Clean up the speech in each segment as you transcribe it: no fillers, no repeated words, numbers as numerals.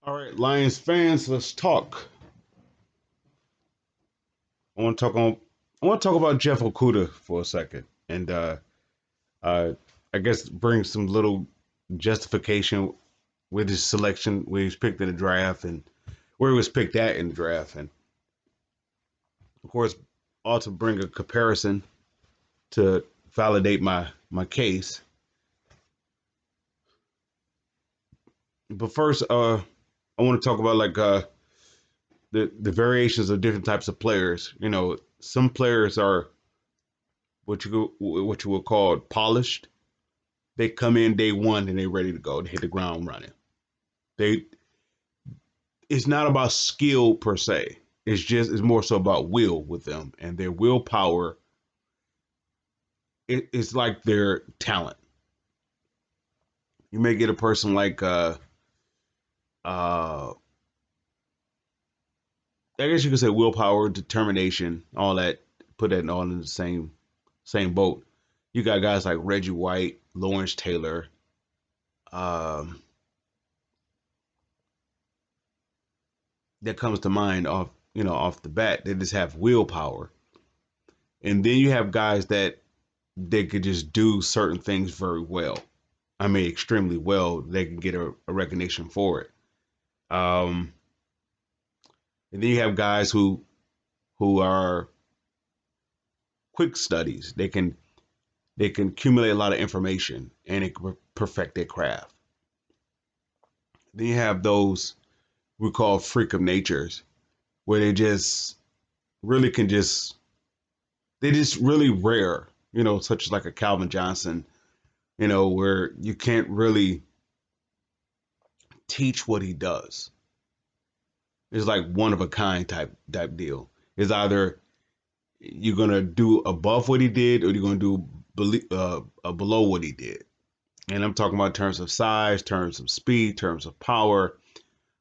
All right, Lions fans, let's talk. I want to talk on. I want to talk about Jeff Okudah for a second, and uh, I guess bring some little justification with his selection, where he was picked in the draft, and where he was picked at in the draft, and of course, also bring a comparison to validate my case. But first, I want to talk about like the variations of different types of players. You know, some players are what you would call polished. They come in day one and they're ready to go. They hit the ground running. They It's not about skill per se. It's more so about will with them and their willpower. It's like their talent. You may get a person like uh I guess you could say willpower, determination, all that. Put that all in the same boat. You got guys like Reggie White, Lawrence Taylor, um, that comes to mind off the bat. They just have willpower, and then you have guys that they could just do certain things very well. I mean, extremely well. They can get a recognition for it. Um, and then you have guys who are quick studies. They can accumulate a lot of information and it can perfect their craft. Then you have those we call freak of natures, where they just really can just they just really rare, such as like a Calvin Johnson, where you can't really teach what he does. It's like one of a kind type deal. It's either you're gonna do above what he did, or you're gonna do below what he did. And I'm talking about terms of size, terms of speed, terms of power.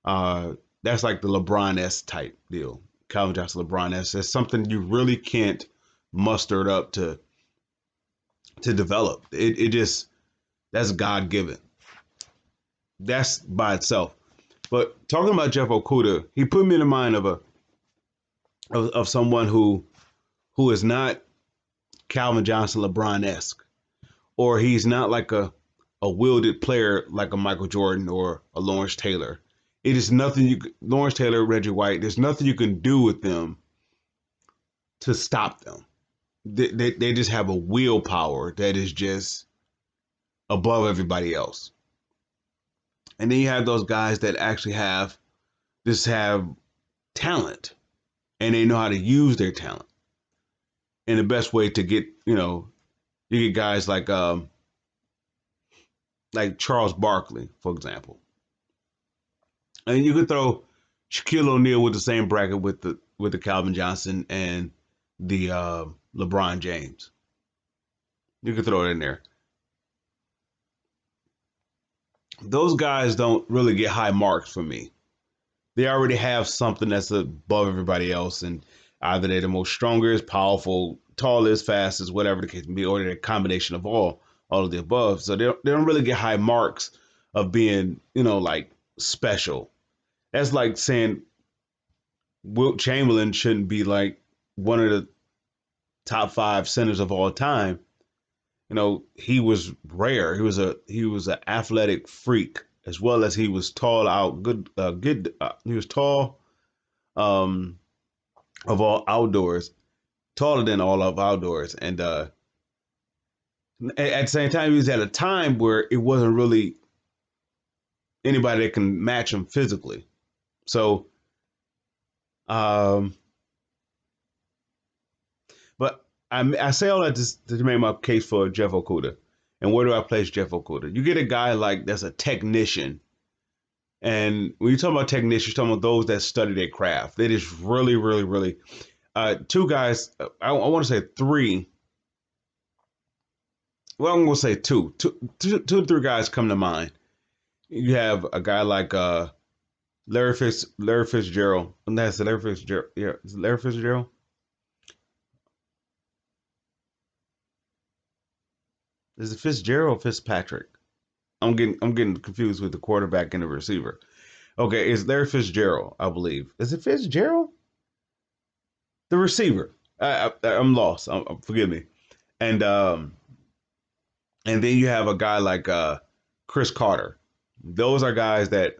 Uh, that's like the LeBron S type deal. Calvin Johnson, LeBron S. That's something you really can't muster it up to develop. It just that's God given. That's by itself. But talking about Jeff Okudah, he put me in the mind of someone who is not Calvin Johnson, LeBron esque, or he's not like a wielded player like a Michael Jordan or a Lawrence Taylor. It is nothing Lawrence Taylor, Reggie White. There's nothing you can do with them to stop them. They just have a willpower that is just above everybody else. And then you have those guys that actually have talent, and they know how to use their talent. And the best way to get, you get guys like Charles Barkley, for example. And you could throw Shaquille O'Neal with the same bracket with the Calvin Johnson and the LeBron James. You could throw it in there. Those guys don't really get high marks for me. They already have something that's above everybody else, and either they're the most strongest, powerful, tallest, fastest, whatever the case may be, or they're a combination of all of the above. So they don't really get high marks of being, like special. That's like saying Wilt Chamberlain shouldn't be like one of the top five centers of all time. He was rare. He was an athletic freak, as well as he was tall out good good he was tall, um of all outdoors, taller than all of outdoors, and at the same time he was at a time where it wasn't really anybody that can match him physically. So um but I say all that to make my case for Jeff Okudah. And where do I place Jeff Okudah? You get a guy like that's a technician. And when you talk about technicians, you're talking about those that study their craft. They just really, really, really. Two guys, I want to say three. Well, I'm going to say two to three guys come to mind. You have a guy like Larry Fitzgerald. And that's Larry Fitzgerald. Yeah, is it Larry Fitzgerald? Is it Fitzgerald or Fitzpatrick? I'm getting confused with the quarterback and the receiver. Okay, it's Larry Fitzgerald, I believe. Is it Fitzgerald? The receiver. I'm lost. Forgive me. And and then you have a guy like Chris Carter. Those are guys that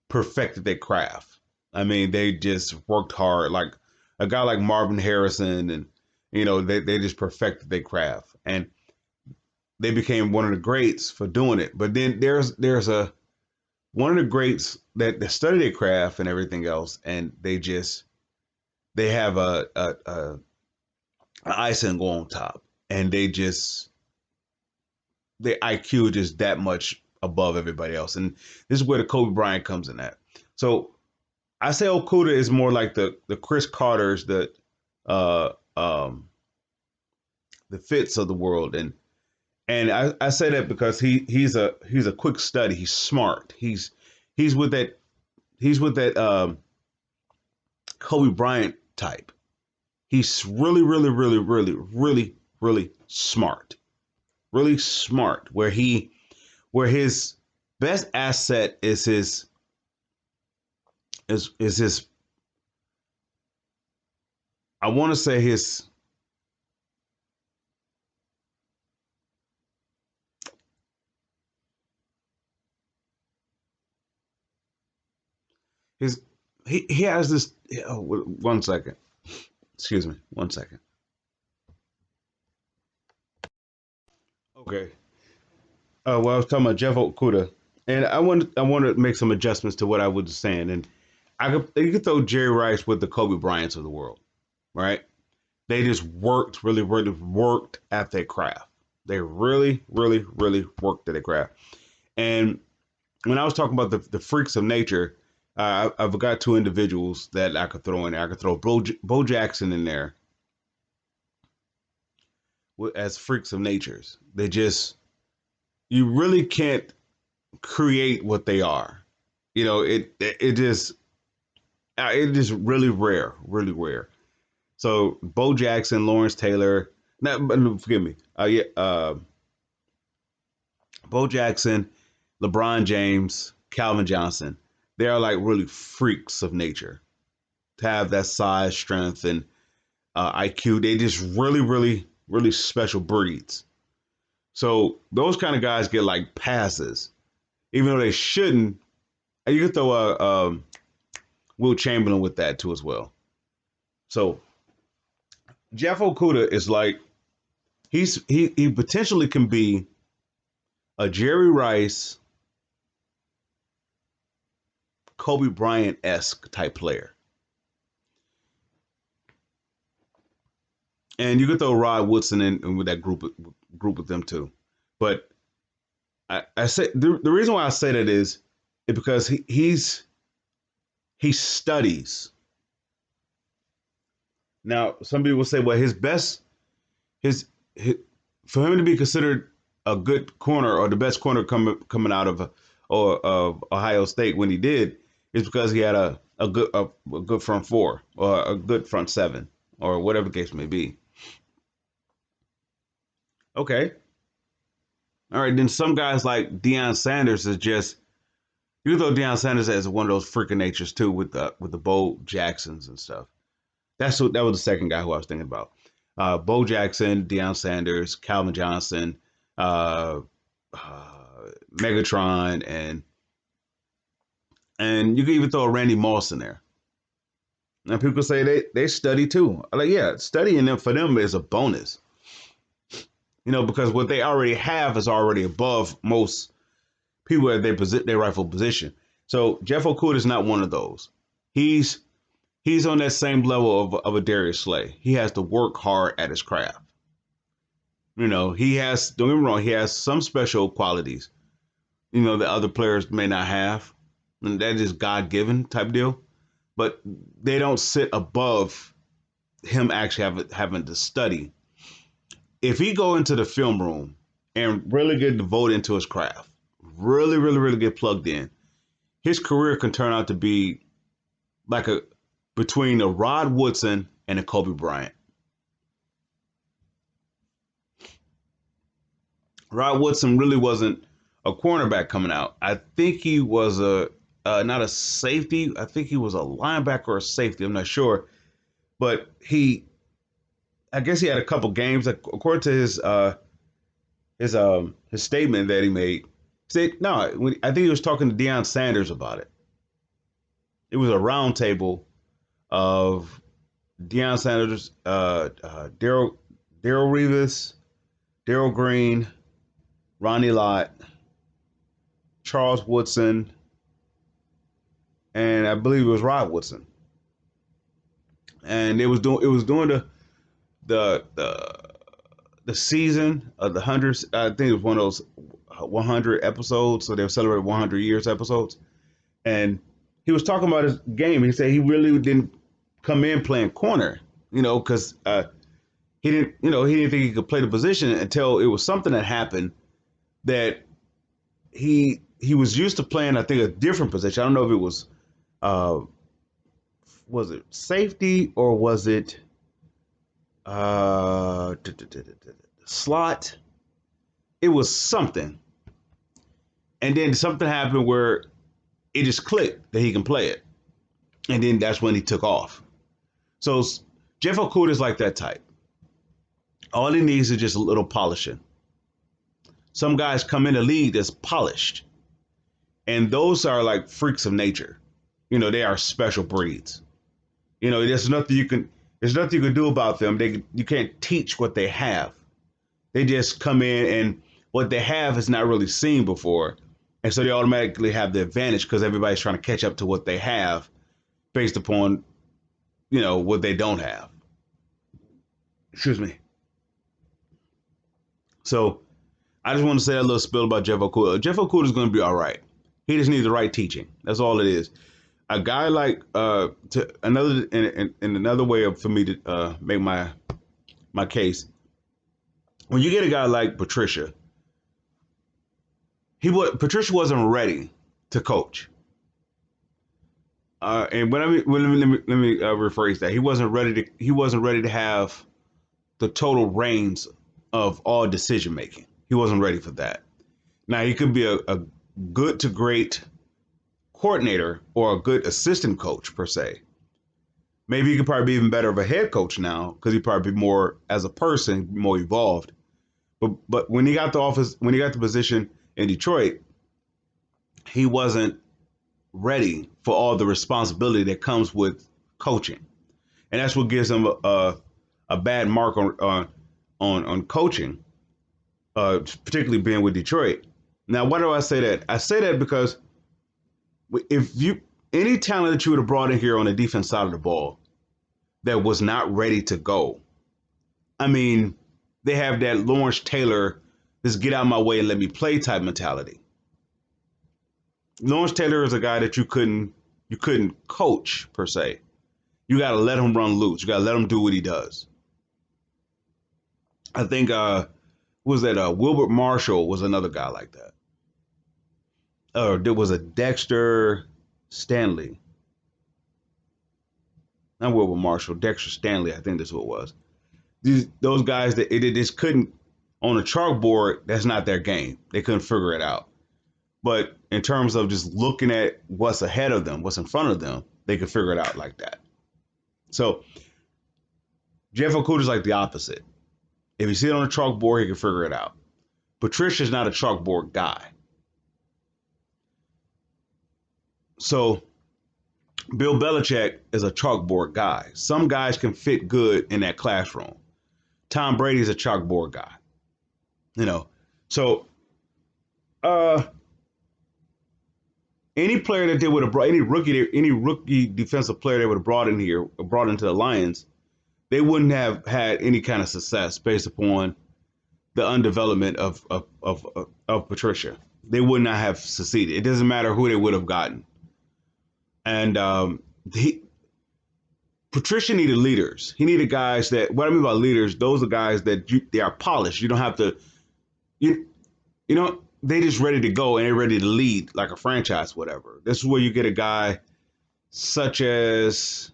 perfected their craft. I mean, they just worked hard. Like a guy like Marvin Harrison, and they just perfected their craft, and they became one of the greats for doing it. But then there's a one of the greats that study their craft and everything else, and they have a icing go on top, and their IQ just that much above everybody else, and this is where the Kobe Bryant comes in at. So I say Okudah is more like the Chris Carters, uh um the Fitz of the world, and I say that because he's a quick study. He's smart. He's with that he's with that Kobe Bryant type. He's really, really, really, really, really, really smart. Really smart. Where his best asset is his I want to say his he has this. Oh, 1 second. Excuse me. 1 second. Okay. Well, I was talking about Jeff Okudah, and I want to make some adjustments to what I was saying, and you could throw Jerry Rice with the Kobe Bryants of the world, right? They just worked really, really worked at their craft. They really, really, really worked at their craft. And when I was talking about the freaks of nature, I've got two individuals that I could throw in there. I could throw Bo Jackson in there as freaks of natures. They just you really can't create what they are. It just really rare, really rare. So Bo Jackson, Lawrence Taylor, not no, forgive me. Yeah, Bo Jackson, LeBron James, Calvin Johnson. They are like really freaks of nature to have that size, strength, and IQ. They just really, really, really special breeds. So those kind of guys get like passes, even though they shouldn't. And you could throw Will Chamberlain with that too as well. So Jeff Okudah is like he potentially can be a Jerry Rice, Kobe Bryant esque type player, and you could throw Rod Woodson in with that group with them too. But I say the reason why I say that is because he studies. Now some people say, well, his for him to be considered a good corner or the best corner coming out of Ohio State when he did is because he had a good front four or a good front seven or whatever the case may be. Okay, all right. Then some guys like Deion Sanders is just you throw Deion Sanders as one of those freaking natures too with the Bo Jacksons and stuff. That was the second guy who I was thinking about. Bo Jackson, Deion Sanders, Calvin Johnson, uh, Megatron, and you can even throw a Randy Moss in there. And people say they study too. I'm like, yeah, studying them for them is a bonus. Because what they already have is already above most people at their rightful position. So Jeff Okudah is not one of those. He's he's on that same level of a Darius Slay. He has to work hard at his craft. He has, don't get me wrong, he has some special qualities, that other players may not have. And that is God given type deal. But they don't sit above him actually having to study. If he go into the film room and really get devoted into his craft, really, really, really get plugged in, his career can turn out to be like a between a Rod Woodson and a Kobe Bryant. Rod Woodson really wasn't a cornerback coming out. I think he was not a safety. I think he was a linebacker or a safety. I'm not sure, but I guess he had a couple games. According to his statement that he made, he said no. I think he was talking to Deion Sanders about it. It was a round table of Deion Sanders, Daryl Reeves, Daryl Green, Ronnie Lott, Charles Woodson, and I believe it was Rod Woodson. And it was doing the the season of the hundreds. I think it was one of those 100 episodes. So they were celebrating 100 years episodes. And he was talking about his game. He said he really didn't come in playing corner, because he didn't think he could play the position until it was something that happened that he was used to playing. I think a different position. I don't know if it uh, was it safety or was it slot? It was something, and then something happened where it just clicked that he can play it, and then that's when he took off. So Jeff Okudah is like that type. All he needs is just a little polishing. Some guys come in the league that's polished, and those are like freaks of nature. They are special breeds. There's nothing you can do about them. You can't teach what they have. They just come in, and what they have is not really seen before, and so they automatically have the advantage because everybody's trying to catch up to what they have based upon what they don't have. Excuse me. So I just want to say a little spill about Jeff Okudah. Jeff Okudah is going to be all right. He just needs the right teaching. That's all it is. A guy like to another in another way for me to make my case. When you get a guy like Patricia, Patricia wasn't ready to coach. And when let me rephrase that. He wasn't ready to have the total reins of all decision making. He wasn't ready for that. Now he could be a good to great coordinator or a good assistant coach per se. Maybe he could probably be even better of a head coach now because he'd probably be more as a person, more evolved. But when he got the position in Detroit, he wasn't ready for all the responsibility that comes with coaching, and that's what gives him a bad mark on coaching, particularly being with Detroit. Now, why do I say that? I say that because if any talent that you would have brought in here on the defense side of the ball that was not ready to go, I mean, they have that Lawrence Taylor, just get out of my way and let me play type mentality. Lawrence Taylor is a guy that you couldn't coach per se. You got to let him run loose. You got to let him do what he does. I think Wilbert Marshall was another guy like that. There was a Dexter Stanley. Not Wilbur Marshall, Dexter Stanley, I think that's what it was. Those guys that they just couldn't, on a chalkboard, that's not their game. They couldn't figure it out. But in terms of just looking at what's ahead of them, what's in front of them, they could figure it out like that. So Jeff Okudah is like the opposite. If you see it on a chalkboard, he can figure it out. Patricia's not a chalkboard guy. So Bill Belichick is a chalkboard guy. Some guys can fit good in that classroom. Tom Brady's a chalkboard guy. So any player that they would have brought, any rookie defensive player they would have brought into the Lions, they wouldn't have had any kind of success based upon the undevelopment of Patricia. They would not have succeeded. It doesn't matter who they would have gotten. And Patricia needed leaders. He needed guys that, what I mean by leaders, those are guys that they are polished. You don't have to, they just ready to go and they're ready to lead like a franchise, whatever. This is where you get a guy such as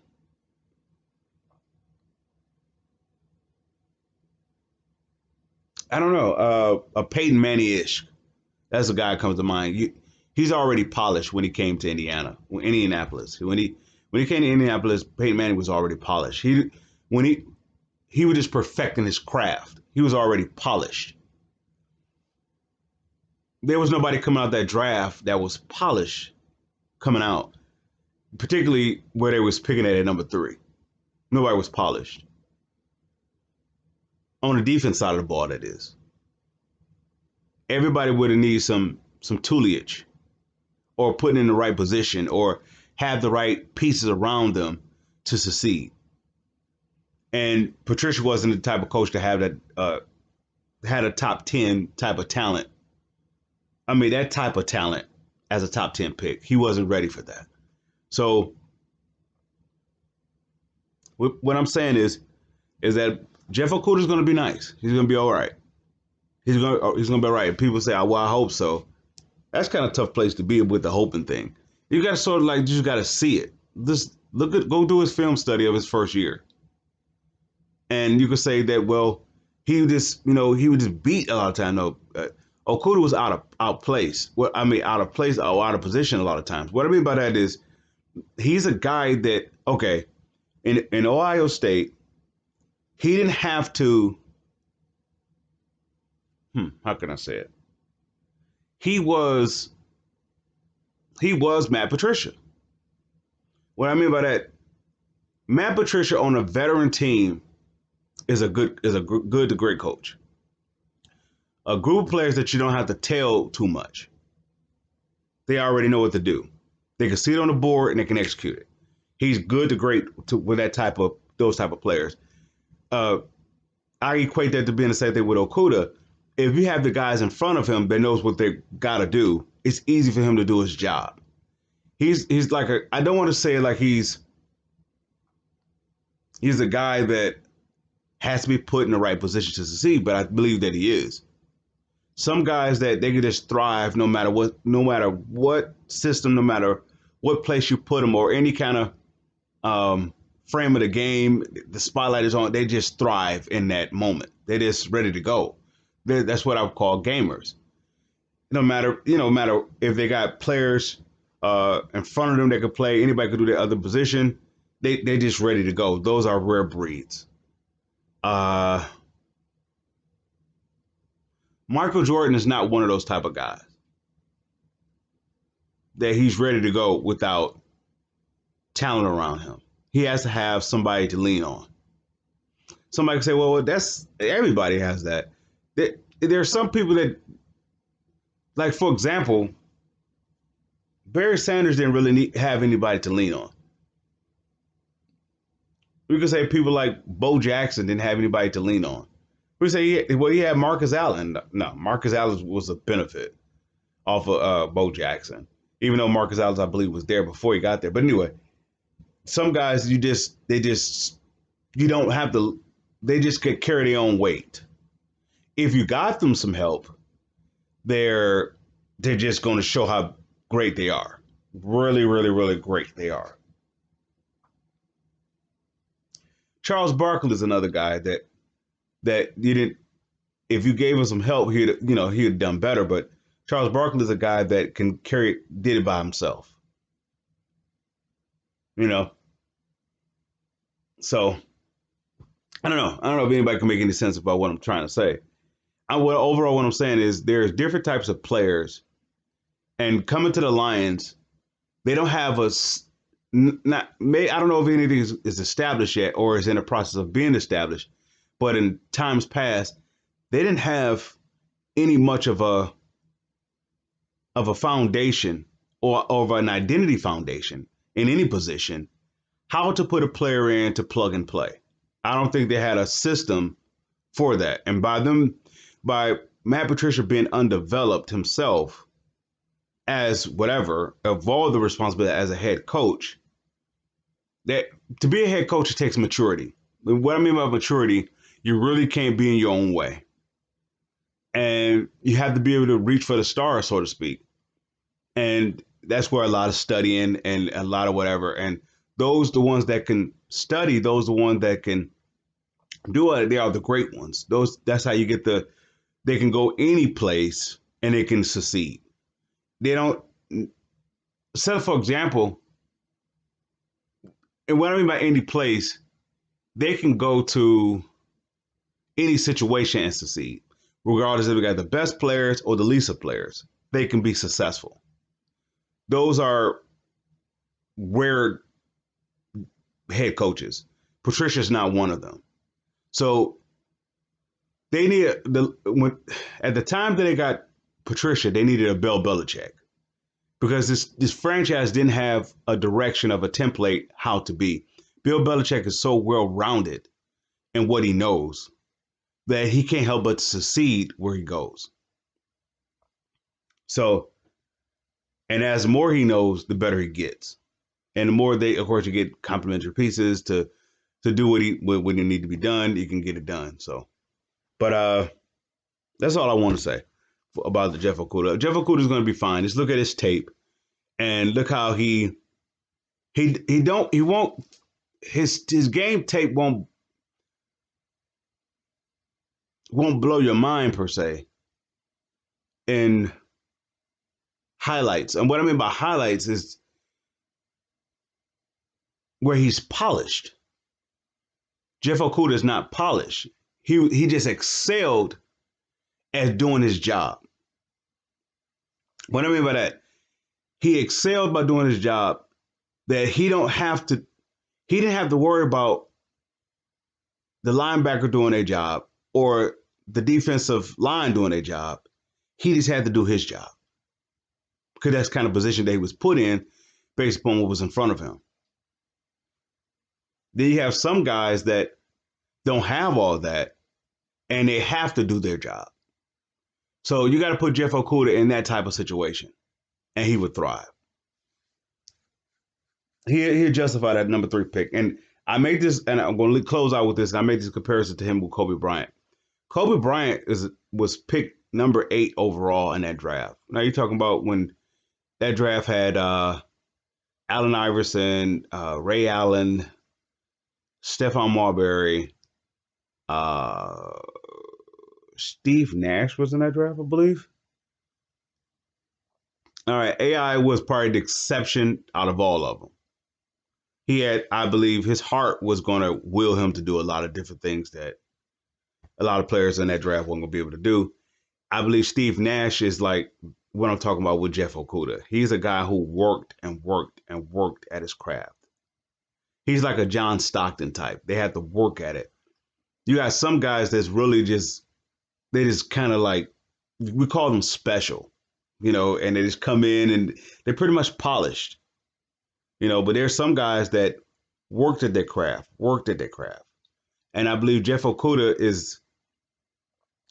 I don't know, a Peyton Manning-ish. That's a guy that comes to mind. He's already polished when he came to Indianapolis. When he came to Indianapolis, Peyton Manning was already polished. When he was just perfecting his craft. He was already polished. There was nobody coming out that draft that was polished coming out, particularly where they was picking at number 3. Nobody was polished. On the defense side of the ball, that is. Everybody would have needed some tutelage or put in the right position or have the right pieces around them to succeed. And Patricia wasn't the type of coach to have that had a top 10 type of talent. I mean, that type of talent as a top 10 pick. He wasn't ready for that. So what I'm saying is that Jeff Okudah is going to be nice. He's going to be all right. He's going to be all right. People say, oh, well, I hope so. That's kind of a tough place to be with the hoping thing. You got to sort of like, you just got to see it. Just go do his film study of his first year. And you could say that, well, he would just beat a lot of time. No, Okudah was out of place. Out of place or out of position a lot of times. What I mean by that is he's a guy that, okay, in Ohio State, he didn't have to, how can I say it? He was Matt Patricia. What I mean by that, Matt Patricia on a veteran team is a good to great coach. A group of players that you don't have to tell too much. They already know what to do. They can see it on the board and they can execute it. He's good to great with those type of players. I equate that to being the same thing with Okudah. If you have the guys in front of him that knows what they got to do, it's easy for him to do his job. He's like I don't want to say like he's a guy that has to be put in the right position to succeed, but I believe that he is. Some guys that they can just thrive no matter what system, no matter what place you put them or any kind of frame of the game, the spotlight is on, they just thrive in that moment. They're just ready to go. That's what I would call gamers. No matter if they got players in front of them that could play, anybody could do their other position. They're just ready to go. Those are rare breeds. Michael Jordan is not one of those type of guys that he's ready to go without talent around him. He has to have somebody to lean on. Somebody can say, well, that's everybody has that. There are some people that, like, for example, Barry Sanders didn't really have anybody to lean on. We could say people like Bo Jackson didn't have anybody to lean on. We say, he had Marcus Allen. No, Marcus Allen was a benefit off of Bo Jackson, even though Marcus Allen, I believe, was there before he got there. But anyway, some guys, you don't have to, they just could carry their own weight. If you got them some help, they're just going to show how great they are. Really, really, really great they are. Charles Barkley is another guy that you didn't, if you gave him some help, he'd have done better. But Charles Barkley is a guy that did it by himself. So I don't know if anybody can make any sense about what I'm trying to say. Overall, what I'm saying is there's different types of players, and coming to the Lions, they don't have I don't know if anything is established yet or is in the process of being established, but in times past, they didn't have any much of a foundation or of an identity foundation in any position, how to put a player in to plug and play. I don't think they had a system for that. And by Matt Patricia being undeveloped himself as whatever, of all the responsibility as a head coach, that to be a head coach, it takes maturity. What I mean by maturity, you really can't be in your own way. And you have to be able to reach for the stars, so to speak. And that's where a lot of studying and a lot of whatever. And those the ones that can study, those the ones that can do it, they are the great ones. That's how you get they can go any place and they can succeed. They don't set for example, and what I mean by any place, they can go to any situation and succeed, regardless if we got the best players or the least of players. They can be successful. Those are rare head coaches. Patricia's not one of them. So they need at the time that they got Patricia, they needed a Bill Belichick because this franchise didn't have a direction of a template how to be. Bill Belichick is so well rounded in what he knows that he can't help but succeed where he goes. So, and as more he knows, the better he gets, and the more they, of course, you get complimentary pieces to do what you need to be done, you can get it done. So, but that's all I want to say about the Jeff Okudah. Jeff Okudah is going to be fine. Just look at his tape and look how he won't his game tape won't blow your mind per se in highlights. And what I mean by highlights is where he's polished. Jeff Okudah is not polished. He just excelled at doing his job. What I mean by that, he excelled by doing his job that he didn't have to worry about the linebacker doing their job or the defensive line doing their job. He just had to do his job because that's the kind of position that he was put in based upon what was in front of him. Then you have some guys that don't have all that and they have to do their job. So you got to put Jeff Okudah in that type of situation and he would thrive. He'll justify that number 3 pick. And I made this, and I'm going to close out with this, and I made this comparison to him with Kobe Bryant. Kobe Bryant was picked number 8 overall in that draft. Now you're talking about when that draft had Allen Iverson, Ray Allen, Stephon Marbury, Steve Nash was in that draft, I believe. All right, AI was probably the exception out of all of them. He had, I believe, his heart was going to will him to do a lot of different things that a lot of players in that draft weren't going to be able to do. I believe Steve Nash is like what I'm talking about with Jeff Okudah. He's a guy who worked and worked and worked at his craft. He's like a John Stockton type. They had to work at it. You got some guys that's really they just kind of like, we call them special, and they just come in and they're pretty much polished. But there's some guys that worked at their craft. And I believe Jeff Okudah is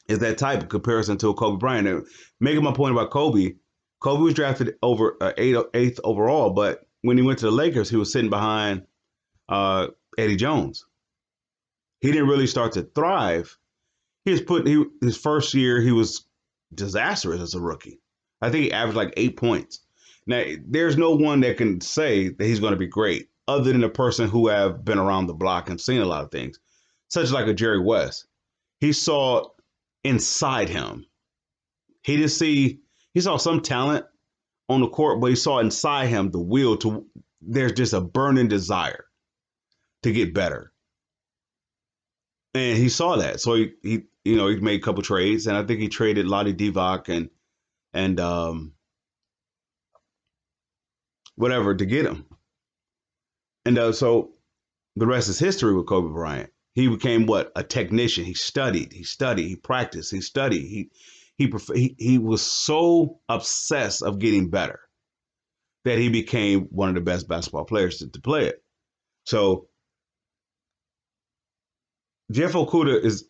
that type of comparison to a Kobe Bryant. And making my point about Kobe was drafted over 8th overall, but when he went to the Lakers, he was sitting behind Eddie Jones. He didn't really start to thrive. His first year, he was disastrous as a rookie. I think he averaged like 8 points. Now, there's no one that can say that he's going to be great other than a person who have been around the block and seen a lot of things, such as like a Jerry West. He saw inside him. He saw some talent on the court, but he saw inside him the will there's just a burning desire to get better. And he saw that. So he made a couple trades, and I think he traded Lottie Divac and whatever to get him. And so the rest is history with Kobe Bryant. He became a technician. He studied, he practiced, he studied. He was so obsessed of getting better that he became one of the best basketball players to play it. So Jeff Okudah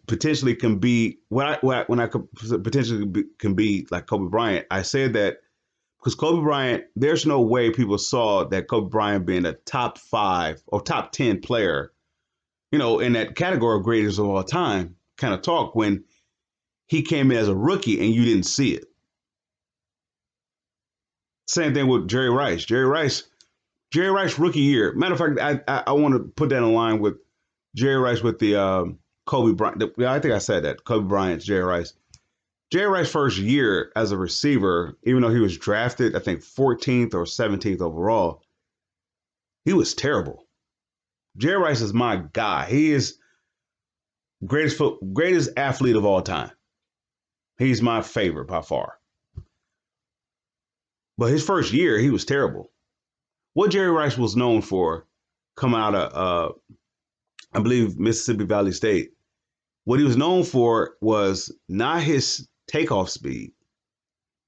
potentially can be can be like Kobe Bryant. I said that because Kobe Bryant, there's no way people saw that Kobe Bryant being a top 5 or top 10 player, in that category of greatest of all time kind of talk when he came in as a rookie and you didn't see it. Same thing with Jerry Rice. Jerry Rice rookie year. Matter of fact, I want to put that in line with Jerry Rice with the Kobe Bryant. I think I said that. Kobe Bryant, Jerry Rice. Jerry Rice's first year as a receiver, even though he was drafted, I think 14th or 17th overall, he was terrible. Jerry Rice is my guy. He is greatest athlete of all time. He's my favorite by far. But his first year, he was terrible. What Jerry Rice was known for, coming out of, I believe, Mississippi Valley State, what he was known for was not his takeoff speed,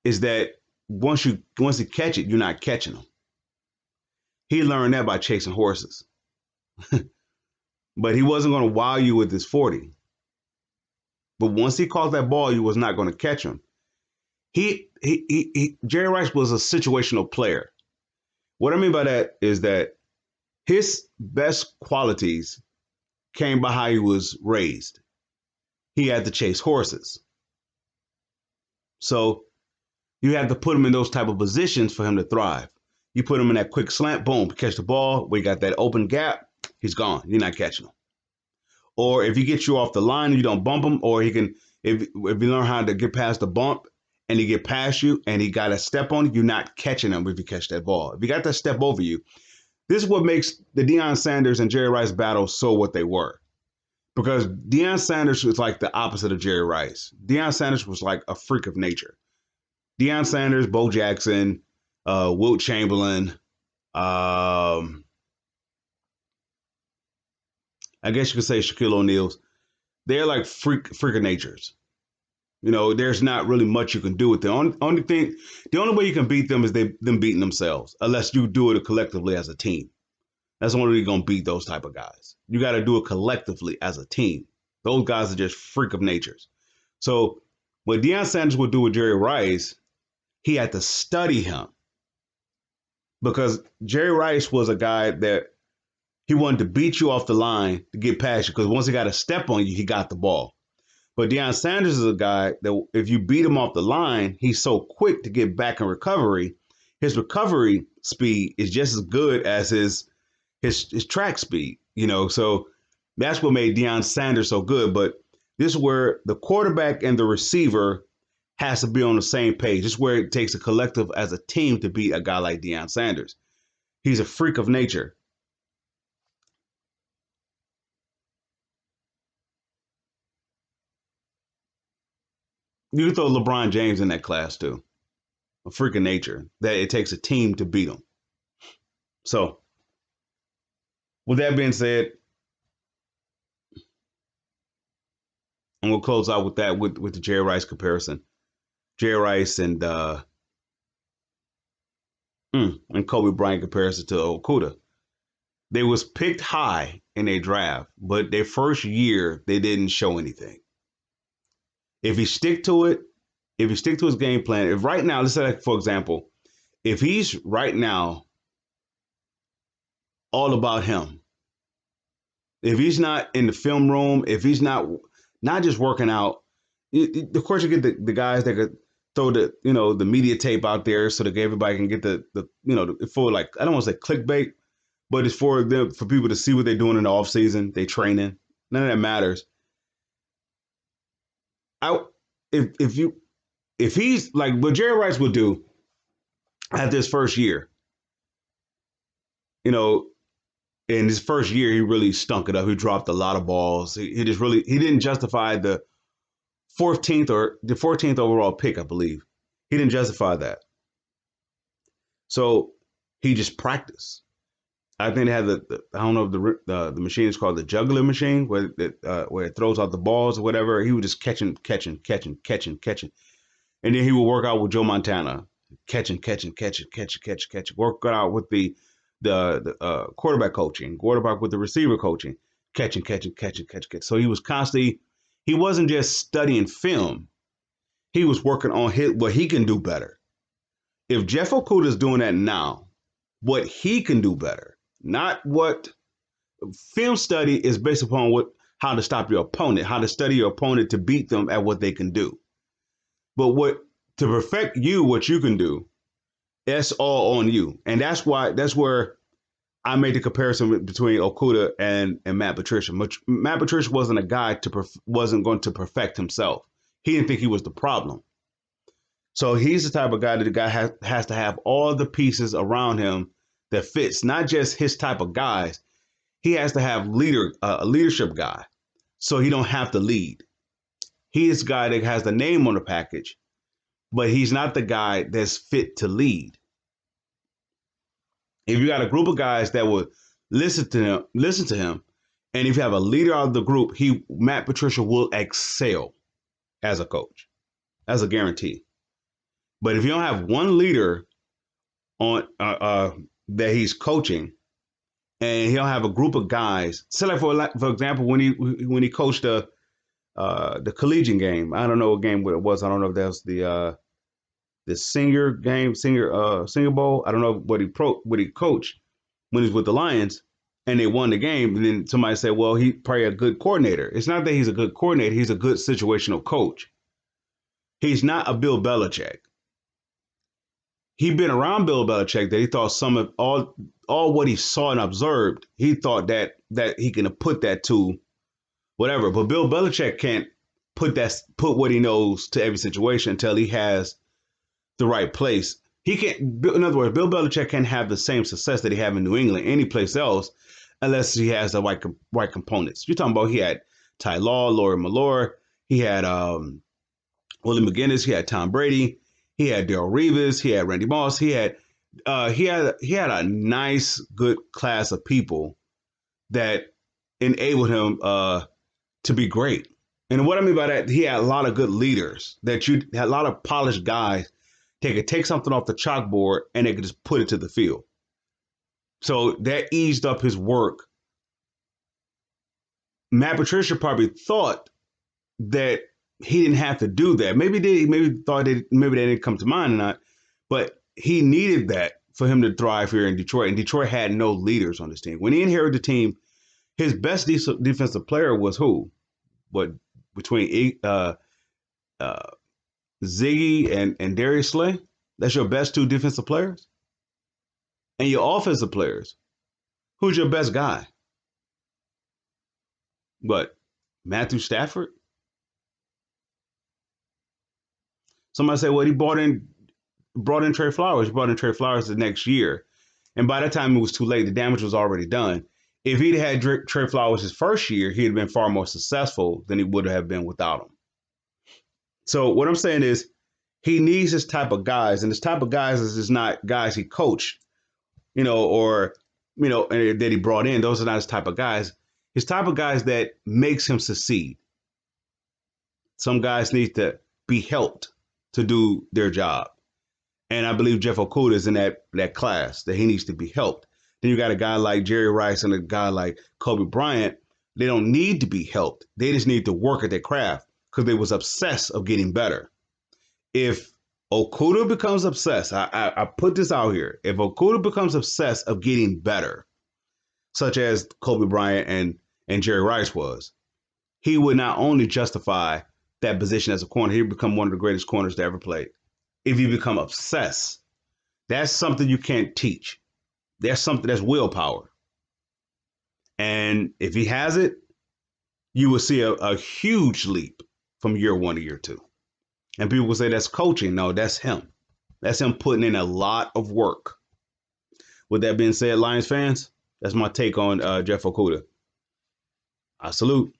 is that once he catch it, you're not catching him. He learned that by chasing horses. But he wasn't going to wow you with his 40. But once he caught that ball, you was not going to catch him. Jerry Rice was a situational player. What I mean by that is that his best qualities came by how he was raised. He had to chase horses. So you had to put him in those type of positions for him to thrive. You put him in that quick slant, boom, catch the ball. We got that open gap. He's gone. You're not catching him. Or if he gets you off the line, you don't bump him. Or he can, if you learn how to get past the bump and he get past you and he got a step on you, you're not catching him if you catch that ball. If he got that step over you, this is what makes the Deion Sanders and Jerry Rice battle so what they were. Because Deion Sanders was like the opposite of Jerry Rice. Deion Sanders was like a freak of nature. Deion Sanders, Bo Jackson, Wilt Chamberlain, I guess you could say Shaquille O'Neal's. They're like freak of natures. You know, there's not really much you can do with them. The only way you can beat them is them beating themselves, unless you do it collectively as a team. That's the only way you're going to beat those type of guys. You got to do it collectively as a team. Those guys are just freak of natures. So what Deion Sanders would do with Jerry Rice, he had to study him. Because Jerry Rice was a guy that he wanted to beat you off the line to get past you, because once he got a step on you, he got the ball. But Deion Sanders is a guy that if you beat him off the line, he's so quick to get back in recovery. His recovery speed is just as good as his track speed, you know. So that's what made Deion Sanders so good. But this is where the quarterback and the receiver has to be on the same page. This is where it takes a collective as a team to beat a guy like Deion Sanders. He's a freak of nature. You can throw LeBron James in that class too. A freak of nature that it takes a team to beat him. So, with that being said, I'm gonna close out with that with the Jerry Rice comparison. Jerry Rice and Kobe Bryant comparison to Okudah. They was picked high in a draft, but their first year they didn't show anything. If he stick to it, if he stick to his game plan, if right now, let's say like, for example, if he's right now all about him, if he's not in the film room, if he's not just working out, of course you get the guys that could throw the media tape out there so that everybody can get the for like, I don't want to say clickbait, but it's for people to see what they're doing in the off season, they training. None of that matters. If he's like what Jerry Rice would do at this first year, in his first year, he really stunk it up. He dropped a lot of balls. He didn't justify the 14th overall pick, I believe. He didn't justify that. So he just practiced. I think they had I don't know if the machine is called the juggler machine, where it throws out the balls or whatever. He was just catching. And then he would work out with Joe Montana, catching. Work out with the quarterback coaching, quarterback with the receiver coaching, catching. So he was constantly, he wasn't just studying film. He was working on what he can do better. If Jeff Okudah is doing that now, what he can do better, not what film study is based upon how to stop your opponent, how to study your opponent to beat them at what they can do. But to perfect what you can do, that's all on you. And that's where I made the comparison between Okudah and Matt Patricia. Matt Patricia wasn't a guy wasn't going to perfect himself. He didn't think he was the problem. So he's the type of guy that the guy has to have all the pieces around him that fits, not just his type of guys. He has to have a leadership guy, so he don't have to lead. He is a guy that has the name on the package, but he's not the guy that's fit to lead. If you got a group of guys that would listen to him, and if you have a leader out of the group, Matt Patricia will excel as a coach, as a guarantee. But if you don't have one leader on that he's coaching, and he'll have a group of guys, say like for example, when he coached the collegiate game, I don't know what game it was. I don't know if that was the senior game, senior bowl. I don't know what he coached when he was with the Lions, and they won the game. And then somebody said, well, he's probably a good coordinator. It's not that he's a good coordinator. He's a good situational coach. He's not a Bill Belichick. He'd been around Bill Belichick that he thought some of all what he saw and observed, he thought that he can put that to whatever. But Bill Belichick can't put what he knows to every situation until he has the right place. He can't. In other words, Bill Belichick can't have the same success that he had in New England any place else unless he has the right components. You're talking about he had Ty Law, Laurie Malore, he had Willie McGinnis, he had Tom Brady, he had Darrelle Revis, he had Randy Moss, he had a nice, good class of people that enabled him to be great. And what I mean by that, he had a lot of good leaders that you had a lot of polished guys that could take something off the chalkboard and they could just put it to the field. So that eased up his work. Matt Patricia probably thought that he didn't have to do that. Maybe did. Maybe thought that maybe that didn't come to mind or not. But he needed that for him to thrive here in Detroit. And Detroit had no leaders on this team. When he inherited the team, his best defensive player was who? What between Ziggy and Darius Slay? That's your best two defensive players? And your offensive players, who's your best guy? What? Matthew Stafford? Somebody say, well, he brought in Trey Flowers. He brought in Trey Flowers the next year. And by that time, it was too late. The damage was already done. If he'd had Trey Flowers his first year, he'd have been far more successful than he would have been without him. So what I'm saying is he needs this type of guys. And this type of guys is just not guys he coached, or that he brought in. Those are not his type of guys. His type of guys that makes him succeed. Some guys need to be helped to do their job. And I believe Jeff Okudah is in that class that he needs to be helped. Then you got a guy like Jerry Rice and a guy like Kobe Bryant. They don't need to be helped. They just need to work at their craft because they was obsessed of getting better. If Okudah becomes obsessed, I put this out here. If Okudah becomes obsessed of getting better, such as Kobe Bryant and Jerry Rice was, he would not only justify that position as a corner, he would become one of the greatest corners to ever play. If you become obsessed, that's something you can't teach. That's something that's willpower. And if he has it, you will see a huge leap from year one to year two. And people will say that's coaching. No, that's him. That's him putting in a lot of work. With that being said, Lions fans, that's my take on Jeff Okudah. I salute.